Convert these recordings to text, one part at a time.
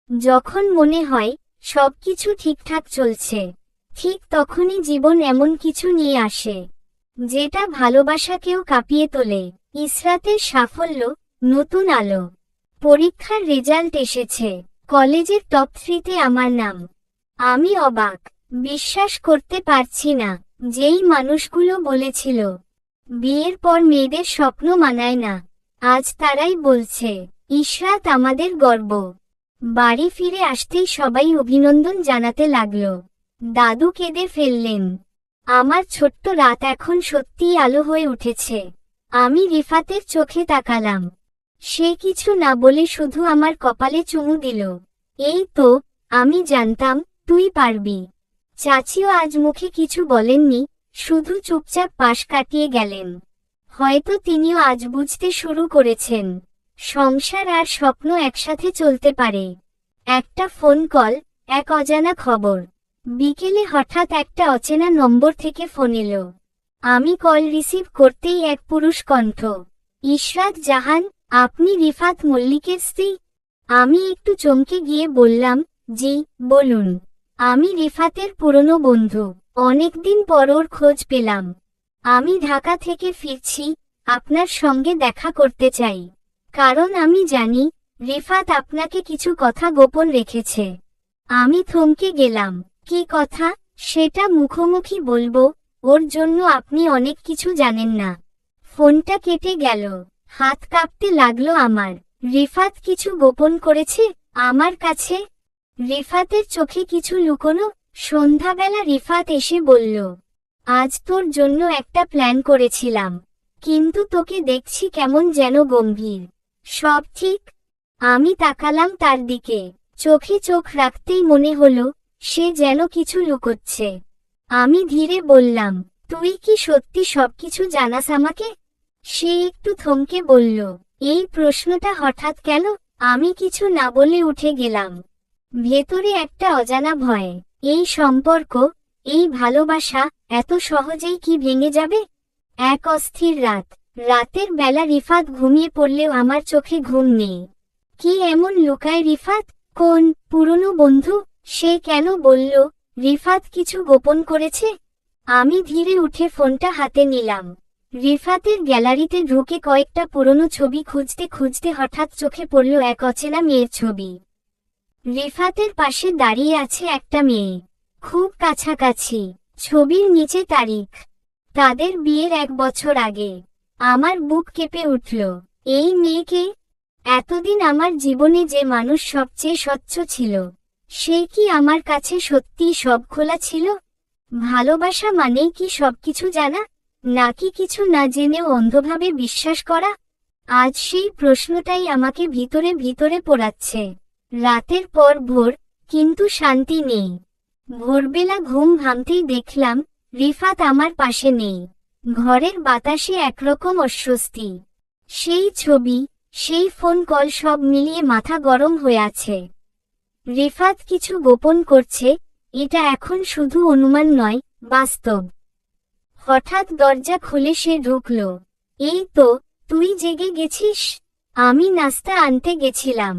যখন মনে হয় সবকিছু ঠিকঠাক চলছে, ঠিক তখনই জীবন এমন কিছু নিয়ে আসে যেটা ভালোবাসাকেও কাঁপিয়ে তোলে। ইসরাতের সাফল্য, নতুন আলো। পরীক্ষার রেজাল্ট এসেছে, কলেজের টপ 3-তে আমার নাম। আমি অবাক, বিশ্বাস করতে পারছি না। যেই মানুষগুলো বলেছিল বিয়ের পর মেয়েদের স্বপ্ন মানায় না, আজ তারাই বলছে ইশরাত আমাদের গর্ব। বাড়ি ফিরে আসতেই সবাই অভিনন্দন জানাতে লাগলো। দাদু কেঁদে ফেললেন। আমার ছোট্ট রাত এখন সত্যিই আলো হয়ে উঠেছে। আমি রিফাতের চোখে তাকালাম। সে কিছু না বলে শুধু আমার কপালে চুমু দিল। এই তো, আমি জানতাম তুই পারবি। চাচিও আজ মুখে কিছু বলেননি, শুধু চুপচাপ পাশ কাটিয়ে গেলেন। হয়তো তিনিও আজ বুঝতে শুরু করেছেন সংসার আর স্বপ্ন একসাথে চলতে পারে। একটা ফোন কল, এক অজানা খবর। বিকেলে হঠাৎ একটা অচেনা নম্বর থেকে ফোন এলো। আমি কল রিসিভ করতেই এক পুরুষ কণ্ঠ। ইশরাত জাহান, আপনি রিফাত মল্লিকের স্ত্রী? আমি একটু চমকে গিয়ে বললাম, জি, বলুন। আমি রিফাতের পুরনো বন্ধু, অনেকদিন পর ওর খোঁজ পেলাম। আমি ঢাকা থেকে ফিরছি, আপনার সঙ্গে দেখা করতে চাই। কারণ আমি জানি রিফাত আপনাকে কিছু কথা গোপন রেখেছে। আমি থমকে গেলাম। কি কথা? সেটা মুখোমুখি বলবো, ওর জন্য আপনি অনেক কিছু জানেন না। ফোনটা কেটে গেল। হাত কাঁপতে লাগলো আমার। রিফাত কিছু গোপন করেছে আমার কাছে? রিফাতের চোখে কিছু লুকোনো? সন্ধ্যাবেলা রিফাত এসে বলল, আজ তোর জন্য একটা প্ল্যান করেছিলাম, কিন্তু তোকে দেখছি কেমন যেন গম্ভীর। সব ঠিক? আমি তাকালাম তার দিকে। চোখে চোখ রাখতেই মনে হলো সে যেন কিছু লুকোচ্ছে। আমি ধীরে বললাম, তুই কি সত্যি সবকিছু জানাস আমাকে? সে একটু থমকে বলল, এই প্রশ্নটা হঠাৎ কেন? আমি কিছু না বলে উঠে গেলাম। ভেতরে একটা অজানা ভয়। এই সম্পর্ক, এই ভালোবাসা এত সহজেই কি ভেঙে যাবে? এক অস্থির রাত। রাতের বেলা রিফাত ঘুমিয়ে পড়লেও আমার চোখে ঘুম নেই। কি এমন লুকায় রিফাত? কোন পুরনো বন্ধু? সে কেন বলল রিফাত কিছু গোপন করেছে? আমি ধীরে উঠে ফোনটা হাতে নিলাম। রিফাতের গ্যালারিতে ঢুকে কয়েকটা পুরনো ছবি খুঁজতে খুঁজতে হঠাৎ চোখে পড়ল এক অচেনা মেয়ের ছবি। রিফাতের পাশে দাঁড়িয়ে আছে একটা মেয়ে, খুব কাছাকাছি। ছবির নিচে তারিখ, তাদের বিয়ের 1 বছর আগে। আমার বুক কেঁপে উঠল। এই মেয়েকে, এতদিন আমার জীবনে যে মানুষ সবচেয়ে স্বচ্ছ ছিল, সে কি আমার কাছে সত্যিই সব খোলা ছিল? ভালোবাসা মানেই কি সবকিছু জানা, নাকি কিছু না জেনেও অন্ধভাবে বিশ্বাস করা? আজ সেই প্রশ্নটাই আমাকে ভিতরে ভিতরে পোড়াচ্ছে। রাতের পর ভোর, কিন্তু শান্তি নেই। ভোরবেলা ঘুম ভাঙতেই দেখলাম রিফাত আমার পাশে নেই। ঘরের বাতাসে একরকম অস্বস্তি। সেই ছবি, সেই ফোন কল সব মিলিয়ে মাথা গরম হয়ে আছে। রিফাত কিছু গোপন করছে, এটা এখন শুধু অনুমান নয়, বাস্তব। হঠাৎ দরজা খুলে সে ঢুকল। এই তো, তুই জেগে গেছিস? আমি নাস্তা আনতে গেছিলাম।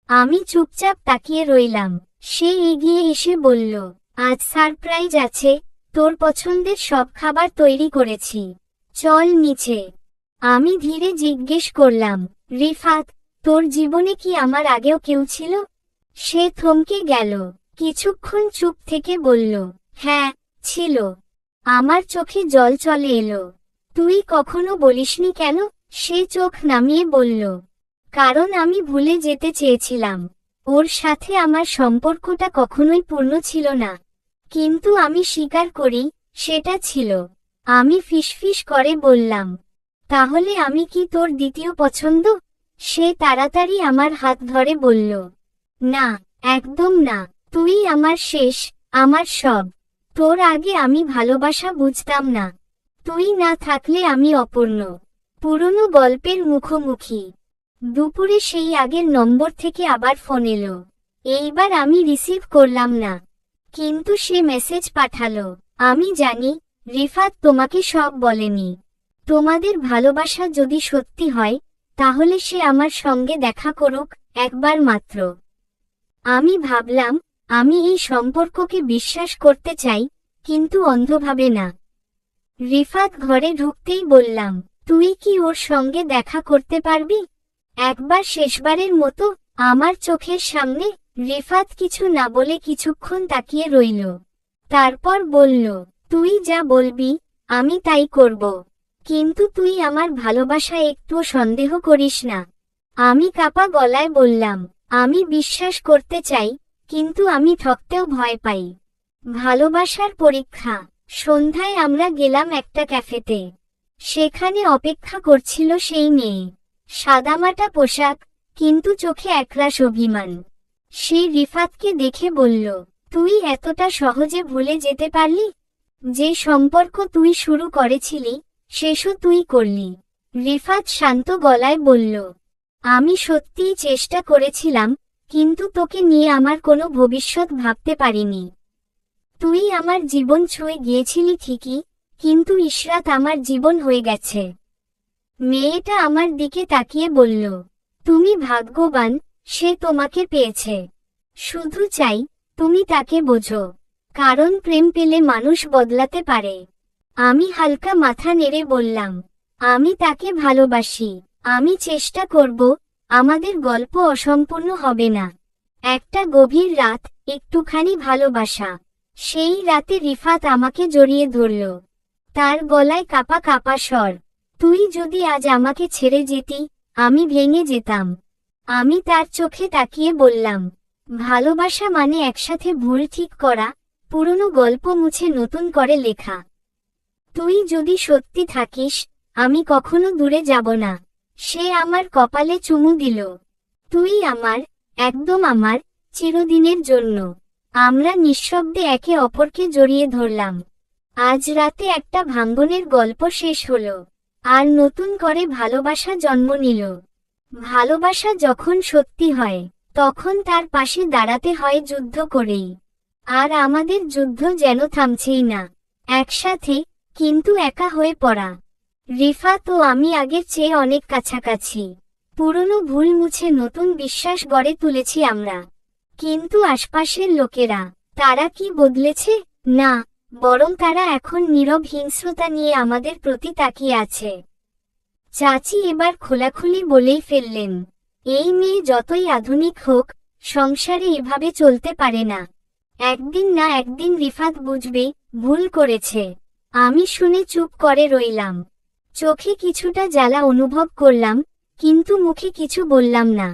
আমি চুপচাপ তাকিয়ে রইলাম। সে এগিয়ে এসে বলল, আজ সারপ্রাইজ আছে, তোর পছন্দের সব খাবার তৈরি করেছি, চল নিচে। আমি ধীরে জিজ্ঞেস করলাম, রিফাত, তোর জীবনে কি আমার আগেও কেউ ছিল? সে থমকে গেল, কিছুক্ষণ চুপ থেকে বলল, হ্যাঁ, ছিল। আমার চোখে জল চলে এলো। তুই কখনো বলিসনি কেন? সে চোখ নামিয়ে বলল, কারণ আমি ভুলে যেতে চেয়েছিলাম। ওর সাথে আমার সম্পর্কটা কখনোই পূর্ণ ছিল না। কিন্তু আমি স্বীকার করি, সেটা ছিল। আমি ফিসফিস করে বললাম, তাহলে আমি কি তোর দ্বিতীয় পছন্দ? সে তাড়াতাড়ি আমার হাত ধরে বলল, না, একদম না। তুই আমার শেষ, আমার সব। তোর আগে আমি ভালোবাসা বুঝতাম না। তুই না থাকলে আমি অপূর্ণ। পুরনো গল্পের মুখোমুখি। দুপুরে সেই আগের নম্বর থেকে আবার ফোন এলো। এইবার আমি রিসিভ করলাম না, কিন্তু সে মেসেজ পাঠালো, আমি জানি রিফাত তোমাকে সব বলেনি। তোমাদের ভালোবাসা যদি সত্যি হয়, তাহলে সে আমার সঙ্গে দেখা করুক, একবার মাত্র। আমি ভাবলাম, আমি এই সম্পর্ককে বিশ্বাস করতে চাই, কিন্তু অন্ধভাবে না। রিফাত ঘরে ঢুকতেই বললাম, তুই কি ওর সঙ্গে দেখা করতে পারবি? একবার শেষবারের মতো। আমার চোখের সামনে। রিফাত কিছু না বলে কিছুক্ষণ তাকিয়ে রইল। তারপর বলল, তুই যা বলবি, আমি তাই করব। কিন্তু তুই আমার ভালোবাসায় একটুও সন্দেহ করিস না। আমি কাঁপা গলায় বললাম, আমি বিশ্বাস করতে চাই, কিন্তু আমি ঠকতেও ভয় পাই। ভালোবাসার পরীক্ষা। সন্ধ্যায় আমরা গেলাম একটা ক্যাফেতে। সেখানে অপেক্ষা করছিল সেই মেয়ে। সাদামাটা পোশাক, কিন্তু চোখে একরাশ অভিমান। সে রিফাতকে দেখে বলল, তুই এতটা সহজে ভুলে যেতে পারলি? যে সম্পর্ক তুই শুরু করেছিলি, শেষও তুই করলি। রিফাত শান্ত গলায় বলল, আমি সত্যিই চেষ্টা করেছিলাম, কিন্তু তোকে নিয়ে আমার কোনো ভবিষ্যৎ ভাবতে পারিনি। তুই আমার জীবন ছুঁয়ে গিয়েছিলি ঠিকই, কিন্তু ইশরাত আমার জীবন হয়ে গেছে। মেয়েটা আমার দিকে তাকিয়ে বলল, তুমি ভাগ্যবান, সে তোমাকে পেয়েছে। শুধু চাই, তুমি তাকে বোঝো। কারণ প্রেম পেলে মানুষ বদলাতে পারে। আমি হালকা মাথা নেড়ে বললাম, আমি তাকে ভালোবাসি। আমি চেষ্টা করব, আমাদের গল্প অসম্পূর্ণ হবে না। একটা গভীর রাত, একটুখানি ভালোবাসা। সেই রাতে রিফাত আমাকে জড়িয়ে ধরল। তার গলায় কাঁপা কাঁপা স্বর, তুই যদি আজ আমাকে ছেড়ে যেতি, আমি ভেঙে যেতাম। আমি তার চোখে তাকিয়ে বললাম, ভালোবাসা মানে একসাথে ভুল ঠিক করা, পুরনো গল্প মুছে নতুন করে লেখা। তুই যদি সত্যি থাকিস, আমি কখনো দূরে যাব না। সে আমার কপালে চুমু দিল। তুই আমার, একদম আমার, চিরদিনের জন্য। আমরা নিঃশব্দে একে অপরকে জড়িয়ে ধরলাম। আজ রাতে একটা ভাঙ্গনের গল্প শেষ হলো। আর নতুন করে ভালোবাসা জন্ম নিল। ভালোবাসা যখন সত্যি হয়, তখন তার পাশে দাঁড়াতে হয় যুদ্ধ করেই। আর আমাদের যুদ্ধ যেন থামছেই না। একসাথে, কিন্তু একা হয়ে পড়া। রিফাত ও আমি আগের চেয়ে অনেক কাছাকাছি। পুরনো ভুল মুছে নতুন বিশ্বাস গড়ে তুলেছি আমরা। কিন্তু আশপাশের লোকেরা, তারা কি বদলেছে? না, বরং তারা এখন নীরব হিংস্রতা নিয়ে আমাদের প্রতি তাকিয়ে আছে। চাচি এবার খোলাখুলি বলেই ফেললেন, এই মেয়ে যতই আধুনিক হোক, সংসারে এভাবে চলতে পারে না। একদিন না একদিন রিফাত বুঝবে, ভুল করেছে। আমি শুনে চুপ করে রইলাম। চোখে কিছুটা জ্বালা অনুভব করলাম, কিন্তু মুখে কিছু বললাম না।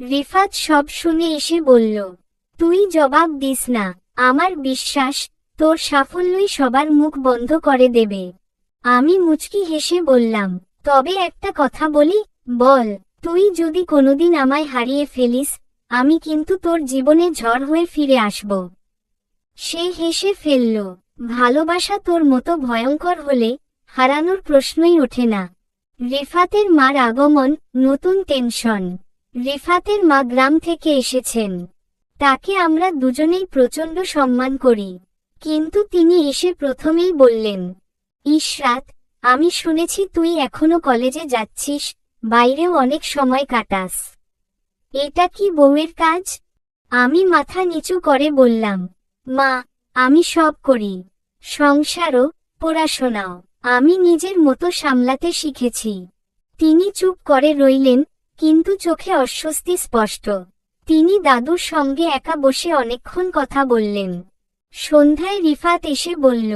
রিফাত সব শুনে এসে বলল, তুই জবাব দিস না। আমার বিশ্বাস, তোর সাফল্যই সবার মুখ বন্ধ করে দেবে। আমি মুচকি হেসে বললাম, তবে একটা কথা বলি? বল। তুই যদি কোনোদিন আমায় হারিয়ে ফেলিস, আমি কিন্তু তোর জীবনে ঝড় হয়ে ফিরে আসব। সে হেসে ফেলল, ভালোবাসা তোর মতো ভয়ঙ্কর হলে, হারানোর প্রশ্নই ওঠে না। রিফাতের মার আগমন, নতুন টেনশন। রিফাতের মা গ্রাম থেকে এসেছেন। তাকে আমরা দুজনেই প্রচণ্ড সম্মান করি। কিন্তু তিনি এসে প্রথমেই বললেন, ইশরাত, আমি শুনেছি তুই এখনো কলেজে যাচ্ছিস, বাইরেও অনেক সময় কাটাস। এটা কি বউয়ের কাজ? আমি মাথা নিচু করে বললাম, মা, আমি সব করি। সংসারও, পড়াশোনাও। আমি নিজের মতো সামলাতে শিখেছি। তিনি চুপ করে রইলেন, কিন্তু চোখে অস্বস্তি স্পষ্ট। তিনি দাদুর সঙ্গে একা বসে অনেকক্ষণ কথা বললেন। সন্ধ্যায় রিফাত এসে বলল,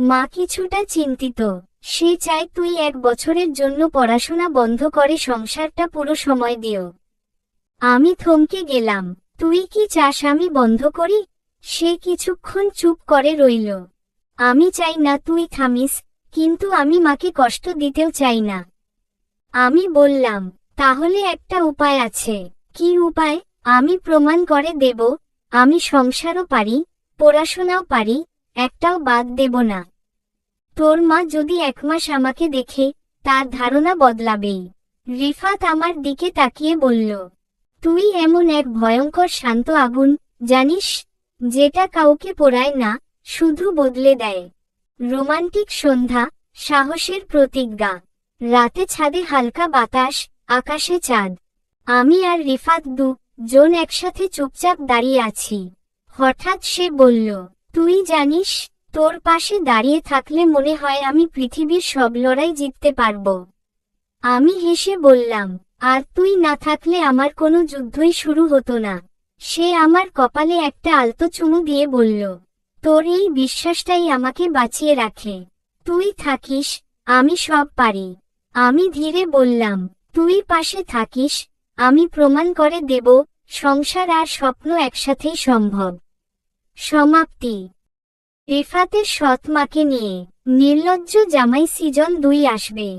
মা কিছুটা চিন্তিত। সে চায় তুই 1 বছরের জন্য পড়াশোনা বন্ধ করে সংসারটা পুরো সময় দিও। আমি থমকে গেলাম। তুই কি চাস আমি বন্ধ করি? সে কিছুক্ষণ চুপ করে রইল। আমি চাই না তুই থামিস, কিন্তু আমি মাকে কষ্ট দিতেও চাই না। আমি বললাম, তাহলে একটা উপায় আছে। কি উপায়? আমি প্রমাণ করে দেব, আমি সংসারও পারি, পড়াশোনাও পারি, একটাও বাদ দেব না। তোর মা যদি 1 মাস আমাকে দেখে, তার ধারণা বদলাবেই। রিফাত আমার দিকে তাকিয়ে বলল, তুই এমন এক ভয়ঙ্কর শান্ত আগুন, জানিস, যেটা কাউকে পোড়ায় না, শুধু বদলে দেয়। রোমান্টিক সন্ধ্যা, সাহসের প্রতিজ্ঞা। রাতে ছাদে হালকা বাতাস, আকাশে চাঁদ। আমি আর রিফাত জন একসাথে চুপচাপ দাঁড়িয়ে আছি। হঠাৎ সে বলল, তুই জানিস, তোর পাশে দাঁড়িয়ে থাকলে মনে হয় আমি পৃথিবীর সব লড়াই জিততে পারব। আমি হেসে বললাম, আর তুই না থাকলে আমার কোনো যুদ্ধই শুরু হতো না। সে আমার কপালে একটা আলতো চুমু দিয়ে বলল, তোর এই বিশ্বাসটাই আমাকে বাঁচিয়ে রাখে। তুই থাকিস, আমি সব পারি। আমি ধীরে বললাম, তুই পাশে থাকিস, আমি প্রমাণ করে দেব, সংসার আর স্বপ্ন একসাথেই সম্ভব। সমাপ্তি। রিফাতের সৎ মাকে নিয়ে নির্লজ্জ জামাই সিজন 2 আসবে।